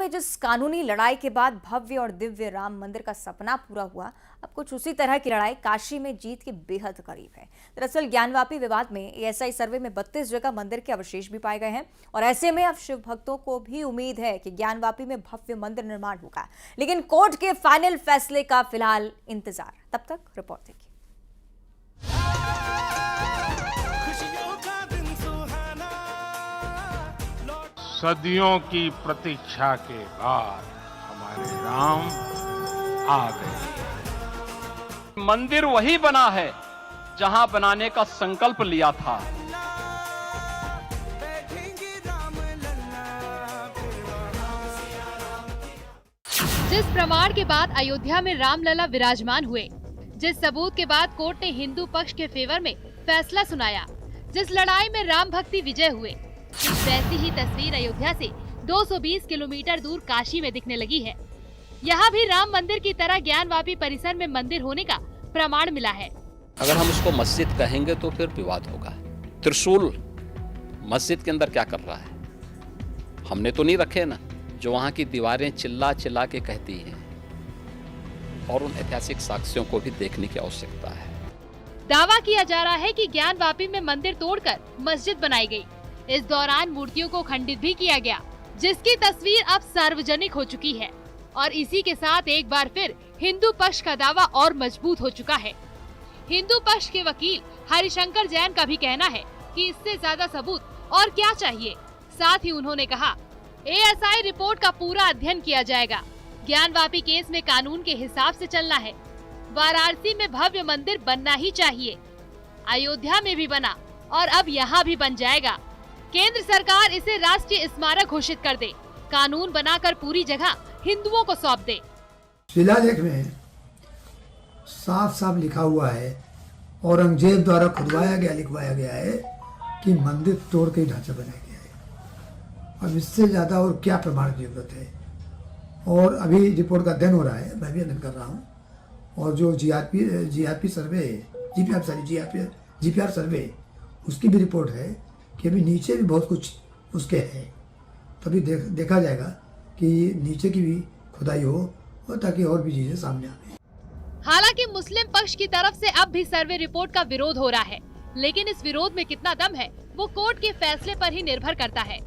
में जिस कानूनी लड़ाई के बाद भव्य और दिव्य राम मंदिर का सपना पूरा हुआ, अब कुछ उसी तरह की लड़ाई काशी में जीत के बेहद करीब है। दरअसल ज्ञानवापी विवाद में एएसआई सर्वे में 32 जगह मंदिर के अवशेष भी पाए गए हैं और ऐसे में अब शिव भक्तों को भी उम्मीद है कि ज्ञानवापी में भव्य मंदिर निर्माण होगा। लेकिन कोर्ट के फाइनल फैसले का फिलहाल इंतजार। तब तक रिपोर्ट देखिए। सदियों की प्रतीक्षा के बाद हमारे राम आ गए। मंदिर वही बना है जहां बनाने का संकल्प लिया था। जिस प्रमाण के बाद अयोध्या में रामलला विराजमान हुए, जिस सबूत के बाद कोर्ट ने हिंदू पक्ष के फेवर में फैसला सुनाया, जिस लड़ाई में राम भक्ति विजय हुए, वैसी ही तस्वीर अयोध्या से 220 किलोमीटर दूर काशी में दिखने लगी है। यहाँ भी राम मंदिर की तरह ज्ञानवापी परिसर में मंदिर होने का प्रमाण मिला है। अगर हम उसको मस्जिद कहेंगे तो फिर विवाद होगा। त्रिशूल मस्जिद के अंदर क्या कर रहा है? हमने तो नहीं रखे ना, जो वहाँ की दीवारें चिल्ला चिल्ला के कहती हैं। और उन ऐतिहासिक साक्ष्यों को भी देखने की आवश्यकता है। दावा किया जा रहा है कि ज्ञानवापी में मंदिर तोड़कर मस्जिद बनाई गई। इस दौरान मूर्तियों को खंडित भी किया गया, जिसकी तस्वीर अब सार्वजनिक हो चुकी है। और इसी के साथ एक बार फिर हिंदू पक्ष का दावा और मजबूत हो चुका है। हिंदू पक्ष के वकील हरिशंकर जैन का भी कहना है कि इससे ज्यादा सबूत और क्या चाहिए। साथ ही उन्होंने कहा, एएसआई रिपोर्ट का पूरा अध्ययन किया जाएगा। ज्ञानवापी केस में कानून के हिसाब से चलना है। वाराणसी में भव्य मंदिर बनना ही चाहिए। अयोध्या में भी बना और अब यहाँ भी बन जाएगा। केंद्र सरकार इसे राष्ट्रीय स्मारक घोषित कर दे, कानून बनाकर पूरी जगह हिंदुओं को सौंप दे। शिलालेख में साफ साफ लिखा हुआ है, औरंगजेब द्वारा खुदवाया गया लिखवाया गया है कि मंदिर तोड़ के ढांचा बनाया गया है। अब इससे ज्यादा और क्या प्रमाण की जरूरत है? और अभी रिपोर्ट का अध्ययन हो रहा है, मैं भी अध्ययन कर रहा हूँ। और जो जीआरपी सर्वे, जीपीआर सर्वे, उसकी भी रिपोर्ट है कि अभी नीचे भी बहुत कुछ उसके है। तभी देखा जाएगा कि नीचे की भी खुदाई हो और ताकि और भी चीजें सामने आए। हालांकि मुस्लिम पक्ष की तरफ से अब भी सर्वे रिपोर्ट का विरोध हो रहा है, लेकिन इस विरोध में कितना दम है वो कोर्ट के फैसले पर ही निर्भर करता है।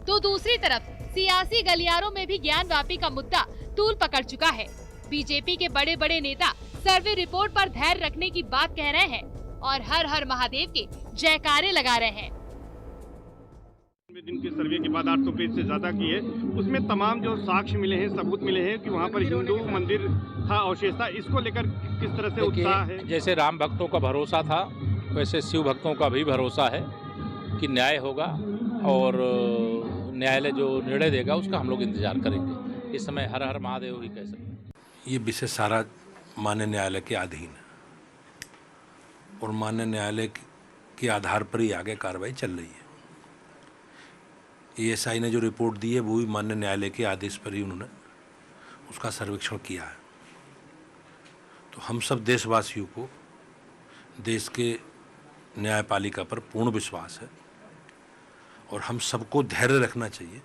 तो दूसरी तरफ सियासी गलियारों में भी ज्ञानवापी का मुद्दा तूल पकड़ चुका है। बीजेपी के बड़े बड़े नेता सर्वे रिपोर्ट पर धैर्य रखने की बात कह रहे हैं और हर हर महादेव के जयकारे लगा रहे हैं। जिनके सर्वे के बाद 800 पेज से ज्यादा की है, उसमें तमाम जो साक्ष्य मिले हैं, सबूत मिले हैं कि वहाँ पर हिंदू मंदिर था, अवशेष था। इसको लेकर किस तरह से उत्साह है? जैसे राम भक्तों का भरोसा था, वैसे शिव भक्तों का भी भरोसा है कि न्याय होगा और न्यायालय जो निर्णय देगा उसका हम लोग इंतजार करेंगे। इस समय हर हर महादेव ही कह सकते हैं। ये विषय सारा माननीय न्यायालय के अधीन है और माननीय न्यायालय के आधार पर ही आगे कार्रवाई चल रही है। एएसआई ने जो रिपोर्ट दी है वो भी माननीय न्यायालय के आदेश पर ही उन्होंने उसका सर्वेक्षण किया है। तो हम सब देशवासियों को देश के न्यायपालिका पर पूर्ण विश्वास है और हम सबको धैर्य रखना चाहिए।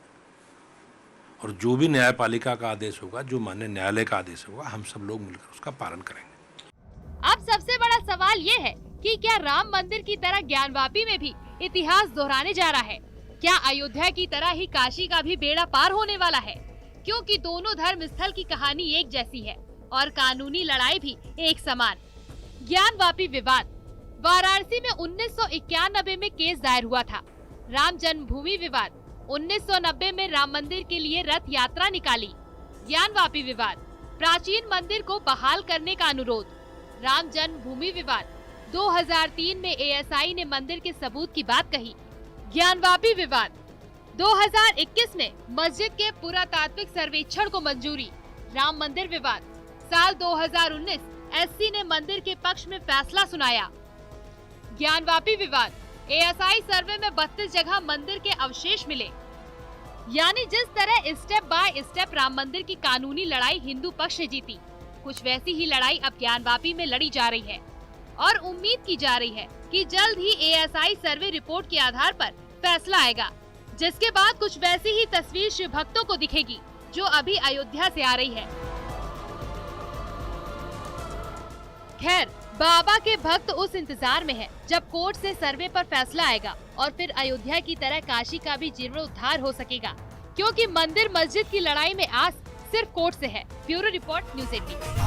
और जो भी न्यायपालिका का आदेश होगा, जो माननीय न्यायालय का आदेश होगा, हम सब लोग मिलकर उसका पालन करेंगे। अब सबसे बड़ा सवाल ये है कि क्या राम मंदिर की तरह ज्ञानवापी में भी इतिहास दोहराने जा रहा है? क्या अयोध्या की तरह ही काशी का भी बेड़ा पार होने वाला है? क्योंकि दोनों धर्म स्थल की कहानी एक जैसी है और कानूनी लड़ाई भी एक समान। ज्ञानवापी विवाद वाराणसी में 1991 में केस दायर हुआ था। राम जन्मभूमि विवाद 1990 में राम मंदिर के लिए रथ यात्रा निकाली। ज्ञानवापी विवाद प्राचीन मंदिर को बहाल करने का अनुरोध। राम जन्मभूमि विवाद 2003 में एएसआई ने मंदिर के सबूत की बात कही। ज्ञानवापी विवाद 2021 में मस्जिद के पुरातात्विक सर्वेक्षण को मंजूरी। राम मंदिर विवाद साल 2019 एससी ने मंदिर के पक्ष में फैसला सुनाया। ज्ञानवापी विवाद एएसआई सर्वे में 32 जगह मंदिर के अवशेष मिले। यानी जिस तरह स्टेप बाय स्टेप राम मंदिर की कानूनी लड़ाई हिंदू पक्ष ने जीती, कुछ वैसी ही लड़ाई अब ज्ञानवापी में लड़ी जा रही है और उम्मीद की जा रही है कि जल्द ही एएसआई सर्वे रिपोर्ट के आधार पर फैसला आएगा, जिसके बाद कुछ वैसी ही तस्वीर शिव भक्तों को दिखेगी जो अभी अयोध्या से आ रही है। खैर, बाबा के भक्त उस इंतजार में है जब कोर्ट से सर्वे पर फैसला आएगा और फिर अयोध्या की तरह काशी का भी जीर्णोद्धार हो सकेगा, क्योंकि मंदिर मस्जिद की लड़ाई में आस सिर्फ कोर्ट से है। Bureau report, news 18।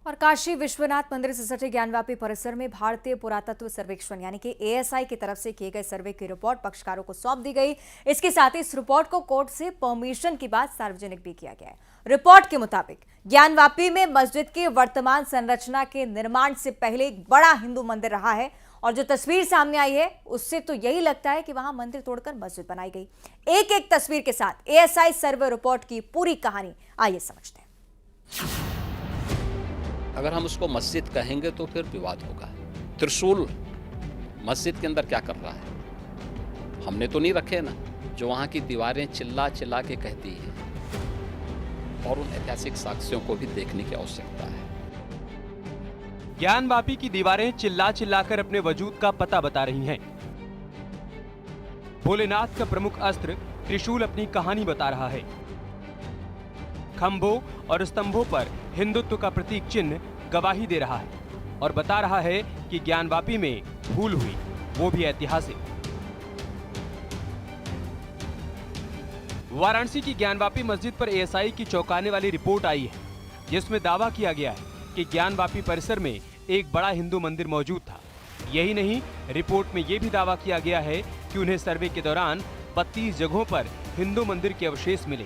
और काशी विश्वनाथ मंदिर से सटे ज्ञानवापी परिसर में भारतीय पुरातत्व सर्वेक्षण यानी कि एएसआई की तरफ से किए गए सर्वे की रिपोर्ट पक्षकारों को सौंप दी गई। इसके साथ ही इस रिपोर्ट को कोर्ट से परमिशन के बाद सार्वजनिक भी किया गया है। रिपोर्ट के मुताबिक ज्ञानवापी में मस्जिद की वर्तमान संरचना के निर्माण से पहले एक बड़ा हिंदू मंदिर रहा है और जो तस्वीर सामने आई है उससे तो यही लगता है कि वहां मंदिर तोड़कर मस्जिद बनाई गई। एक एक तस्वीर के साथ एएसआई सर्वे रिपोर्ट की पूरी कहानी आइए समझते हैं। अगर हम उसको मस्जिद कहेंगे तो फिर विवाद होगा। त्रिशूल मस्जिद के अंदर क्या कर रहा है? हमने तो नहीं रखे ना, जो वहाँ की दीवारें चिल्ला चिल्ला के कहती हैं, और उन ऐतिहासिक साक्ष्यों को भी देखने की आवश्यकता है। ज्ञानवापी की दीवारें चिल्ला चिल्लाकर अपने वजूद का पता बता रही हैं। भोलेनाथ का प्रमुख अस्त्र त्रिशूल अपनी कहानी बता रहा है। खंभों और स्तंभों पर हिंदुत्व का प्रतीक चिन्ह गवाही दे रहा है और बता रहा है कि ज्ञानवापी में भूल हुई, वो भी ऐतिहासिक। वाराणसी की ज्ञानवापी मस्जिद पर एएसआई की चौंकाने वाली रिपोर्ट आई है, जिसमें दावा किया गया है कि ज्ञानवापी परिसर में एक बड़ा हिंदू मंदिर मौजूद था। यही नहीं, रिपोर्ट में यह भी दावा किया गया है कि उन्हें सर्वे के दौरान 32 जगहों पर हिंदू मंदिर के अवशेष मिले।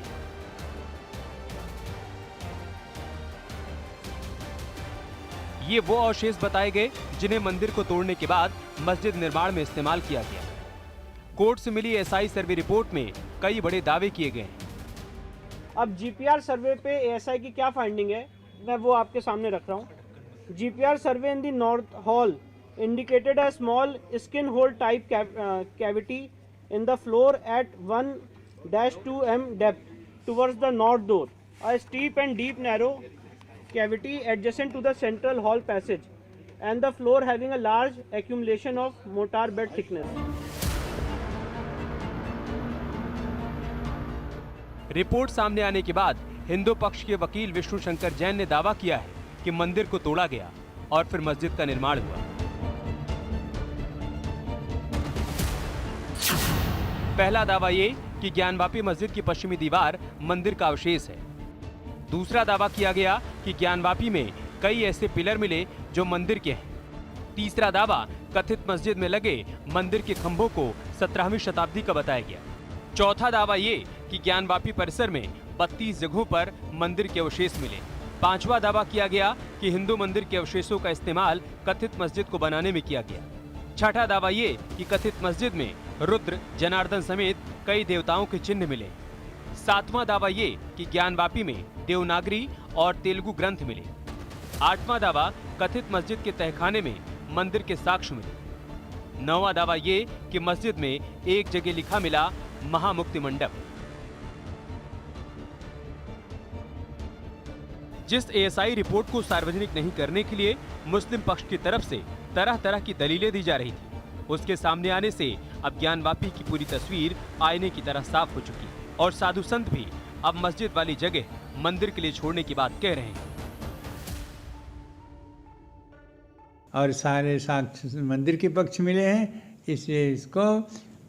ये वो अवशेष बताए गए जिन्हें मंदिर को तोड़ने के बाद मस्जिद निर्माण में इस्तेमाल किया गया। कोर्ट से मिली एएसआई सर्वे रिपोर्ट में कई बड़े दावे किए गए हैं। अब जीपीआर सर्वे पे एएसआई की क्या फाइंडिंग है, मैं वो आपके सामने रख रहा हूँ। GPR survey in the north hall indicated a small skin hole type cavity in the floor at 1-2 m depth towards the north door, a steep and deep narrow cavity adjacent to the central hall passage and the floor having a large accumulation of mortar bed thickness. Report सामने आने के बाद हिंदू पक्ष के वकील विष्णु शंकर जैन ने दावा किया है कि मंदिर को तोड़ा गया और फिर मस्जिद का निर्माण हुआ। पहला दावा ये कि ज्ञानवापी मस्जिद की पश्चिमी दीवार मंदिर का अवशेष है। दूसरा दावा किया गया कि ज्ञानवापी में कई ऐसे पिलर मिले जो मंदिर के हैं। तीसरा दावा कथित मस्जिद में लगे मंदिर के खंभों को 17वीं शताब्दी का बताया गया। चौथा दावा ये कि ज्ञानवापी परिसर में 32 जगहों पर मंदिर के अवशेष मिले। पांचवा दावा किया गया कि हिंदू मंदिर के अवशेषों का इस्तेमाल कथित मस्जिद को बनाने में किया गया। छठा दावा ये कि कथित मस्जिद में रुद्र, जनार्दन समेत कई देवताओं के चिन्ह मिले। सातवां दावा ये कि ज्ञानवापी में देवनागरी और तेलुगु ग्रंथ मिले। आठवां दावा कथित मस्जिद के तहखाने में मंदिर के साक्ष्य मिले। नौवां दावा ये कि मस्जिद में एक जगह लिखा मिला महामुक्ति मंडप। जिस एएसआई रिपोर्ट को सार्वजनिक नहीं करने के लिए मुस्लिम पक्ष की तरफ से तरह तरह की दलीलें दी जा रही थी, उसके सामने आने से अब ज्ञानवापी की पूरी तस्वीर आईने की तरह साफ हो चुकी और साधु संत भी अब मस्जिद वाली जगह मंदिर के लिए छोड़ने की बात कह रहे हैं। और सारे साक्ष्य मंदिर के पक्ष मिले हैं, इसलिए इसको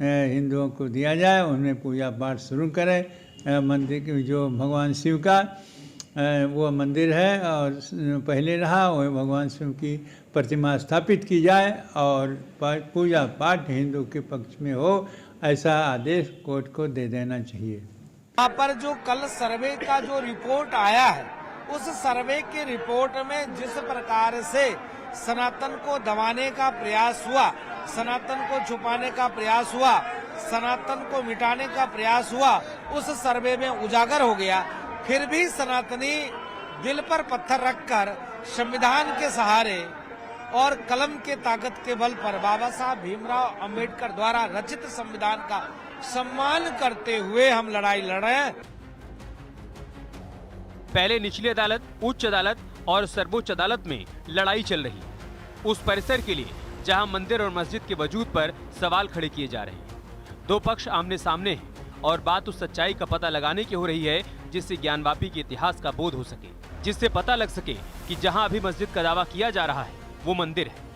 हिंदुओं को दिया जाए, उन्हें पूजा पाठ शुरू करें। मंदिर के जो भगवान शिव का वो मंदिर है और पहले रहा, वो भगवान शिव की प्रतिमा स्थापित की जाए और पूजा पाठ हिंदू के पक्ष में हो, ऐसा आदेश कोर्ट को दे देना चाहिए। यहाँ पर जो कल सर्वे का जो रिपोर्ट आया है, उस सर्वे की रिपोर्ट में जिस प्रकार से सनातन को दबाने का प्रयास हुआ, सनातन को छुपाने का प्रयास हुआ, सनातन को मिटाने का प्रयास हुआ, उस सर्वे में उजागर हो गया। फिर भी सनातनी दिल पर पत्थर रखकर संविधान के सहारे और कलम के ताकत के बल पर बाबा साहब भीमराव अंबेडकर द्वारा रचित संविधान का सम्मान करते हुए हम लड़ाई लड़ रहे हैं। पहले निचली अदालत, उच्च अदालत और सर्वोच्च अदालत में लड़ाई चल रही। उस परिसर के लिए जहां मंदिर और मस्जिद के वजूद पर सवाल खड़े किए जा रहे हैं। दो पक्ष आमने सामने हैं और बात उस सच्चाई का पता लगाने की हो रही है जिससे ज्ञानवापी के इतिहास का बोध हो सके, जिससे पता लग सके कि जहां अभी मस्जिद का दावा किया जा रहा है वो मंदिर है।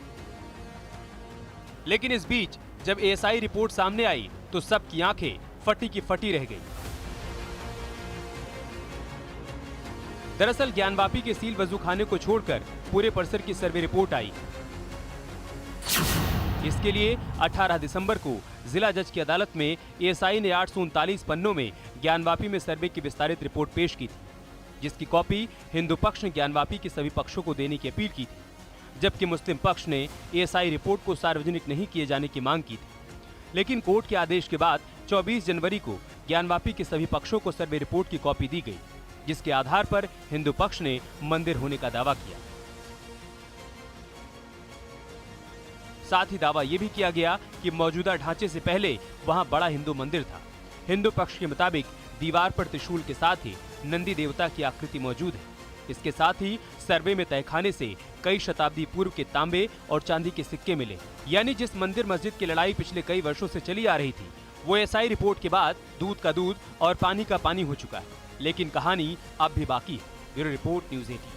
लेकिन इस बीच जब एएसआई रिपोर्ट सामने आई तो सबकी आंखें फटी की फटी रह गई। दरअसल ज्ञानवापी के सील वजू खाने को छोड़कर पूरे परिसर की सर्वे रिपोर्ट आई। इसके लिए 18 दिसंबर को जिला जज की अदालत में एएसआई ने 839 पन्नों में ज्ञानवापी में सर्वे की विस्तारित रिपोर्ट पेश की थी, जिसकी कॉपी हिंदू पक्ष ने ज्ञानवापी के सभी पक्षों को देने की अपील की थी, जबकि मुस्लिम पक्ष ने एएसआई रिपोर्ट को सार्वजनिक नहीं किए जाने की मांग की थी। लेकिन कोर्ट के आदेश के बाद 24 जनवरी को ज्ञानवापी के सभी पक्षों को सर्वे रिपोर्ट की कॉपी दी गई, जिसके आधार पर हिंदू पक्ष ने मंदिर होने का दावा किया। साथ ही दावा यह भी किया गया कि मौजूदा ढांचे से पहले वहां बड़ा हिंदू मंदिर था। हिंदू पक्ष के मुताबिक दीवार पर त्रिशूल के साथ ही नंदी देवता की आकृति मौजूद है। इसके साथ ही सर्वे में तहखाने से कई शताब्दी पूर्व के तांबे और चांदी के सिक्के मिले। यानी जिस मंदिर मस्जिद की लड़ाई पिछले कई वर्षों से चली आ रही थी वो एएसआई रिपोर्ट के बाद दूध का दूध और पानी का पानी हो चुका है। लेकिन कहानी अब भी बाकी है। Bureau report, news 18।